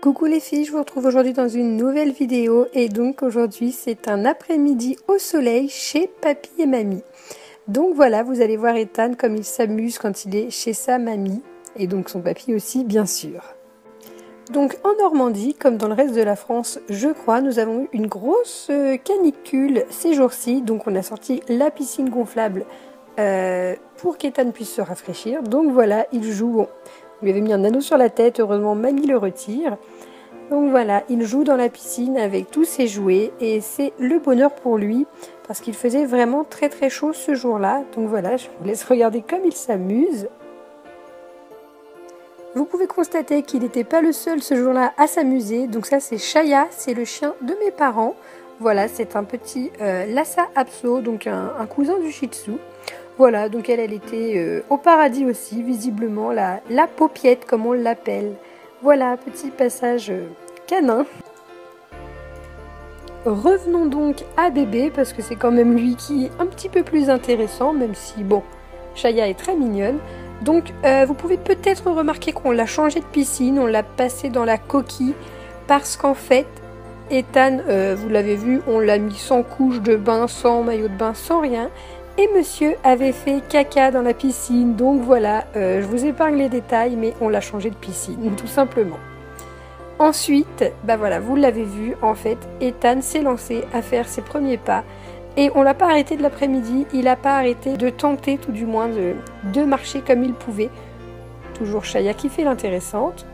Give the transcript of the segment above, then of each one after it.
Coucou les filles, je vous retrouve aujourd'hui dans une nouvelle vidéo et donc aujourd'hui c'est un après-midi au soleil chez papy et mamie. Donc voilà, vous allez voir Ethan comme il s'amuse quand il est chez sa mamie et donc son papy aussi bien sûr. Donc en Normandie, comme dans le reste de la France, je crois, nous avons eu une grosse canicule ces jours-ci. Donc on a sorti la piscine gonflable pour qu'Ethan puisse se rafraîchir. Donc voilà, il joue. Bon, on lui avait mis un anneau sur la tête, heureusement mamie le retire. Donc voilà, il joue dans la piscine avec tous ses jouets et c'est le bonheur pour lui parce qu'il faisait vraiment très très chaud ce jour-là. Donc voilà, je vous laisse regarder comme il s'amuse. Vous pouvez constater qu'il n'était pas le seul ce jour-là à s'amuser. Donc ça c'est Chaya, c'est le chien de mes parents. Voilà, c'est un petit Lhasa Apso, donc un cousin du Shih Tzu. Voilà, donc elle était au paradis aussi, visiblement, la paupiette comme on l'appelle. Voilà, petit passage canin. Revenons donc à bébé, parce que c'est quand même lui qui est un petit peu plus intéressant, même si, bon, Chaya est très mignonne. Donc, vous pouvez peut-être remarquer qu'on l'a changé de piscine, on l'a passé dans la coquille, parce qu'en fait, Ethan, vous l'avez vu, on l'a mis sans couche de bain, sans maillot de bain, sans rien. Et monsieur avait fait caca dans la piscine, donc voilà, je vous épargne les détails, mais on l'a changé de piscine, tout simplement. Ensuite, bah voilà, vous l'avez vu, en fait, Ethan s'est lancé à faire ses premiers pas. Et on l'a pas arrêté de l'après-midi, il n'a pas arrêté de tenter, tout du moins, de marcher comme il pouvait. Toujours Chaya qui fait l'intéressante.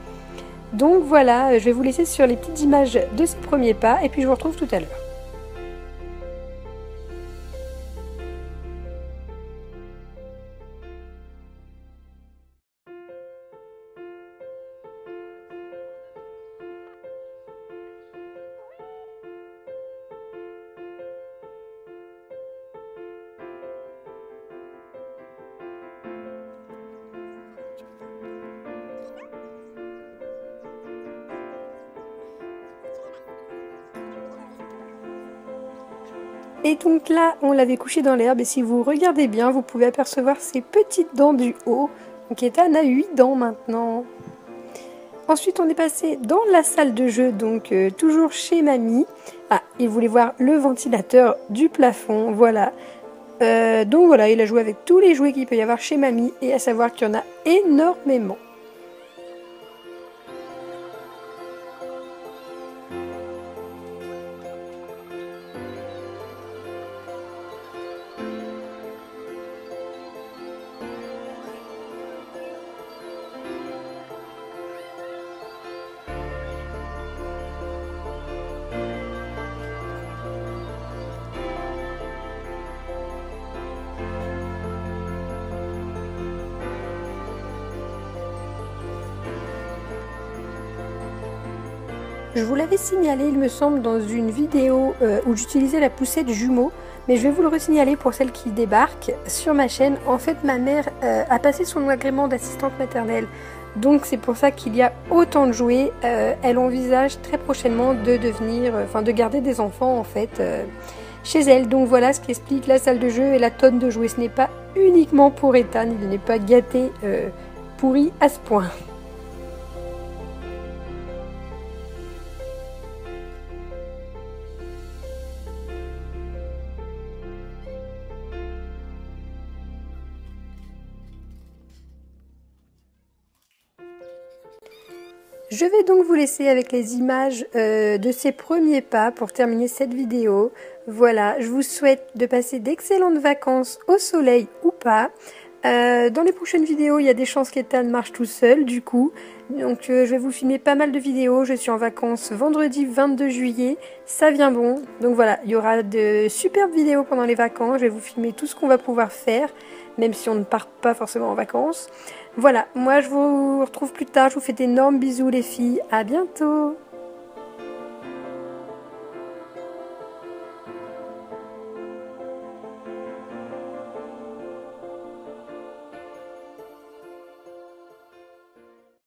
Donc voilà, je vais vous laisser sur les petites images de ses premiers pas, et puis je vous retrouve tout à l'heure. Et donc là, on l'avait couché dans l'herbe et si vous regardez bien, vous pouvez apercevoir ses petites dents du haut. Donc Ethan a 8 dents maintenant. Ensuite, on est passé dans la salle de jeu, donc toujours chez mamie. Ah, il voulait voir le ventilateur du plafond, voilà. Donc voilà, il a joué avec tous les jouets qu'il peut y avoir chez mamie et à savoir qu'il y en a énormément. Je vous l'avais signalé, il me semble, dans une vidéo où j'utilisais la poussette jumeau, mais je vais vous le resignaler pour celles qui débarquent sur ma chaîne. En fait, ma mère a passé son agrément d'assistante maternelle, donc c'est pour ça qu'il y a autant de jouets. Elle envisage très prochainement de devenir, de garder des enfants en fait chez elle. Donc voilà ce qui explique la salle de jeu et la tonne de jouets. Ce n'est pas uniquement pour Ethan, il n'est pas gâté pourri à ce point. Je vais donc vous laisser avec les images de ses premiers pas pour terminer cette vidéo. Voilà, je vous souhaite de passer d'excellentes vacances au soleil ou pas. Dans les prochaines vidéos, il y a des chances qu'Ethan marche tout seul du coup. Donc je vais vous filmer pas mal de vidéos. Je suis en vacances vendredi 22 juillet. Ça vient bon. Donc voilà, il y aura de superbes vidéos pendant les vacances. Je vais vous filmer tout ce qu'on va pouvoir faire, même si on ne part pas forcément en vacances. Voilà, moi je vous retrouve plus tard. Je vous fais d'énormes bisous les filles. À bientôt!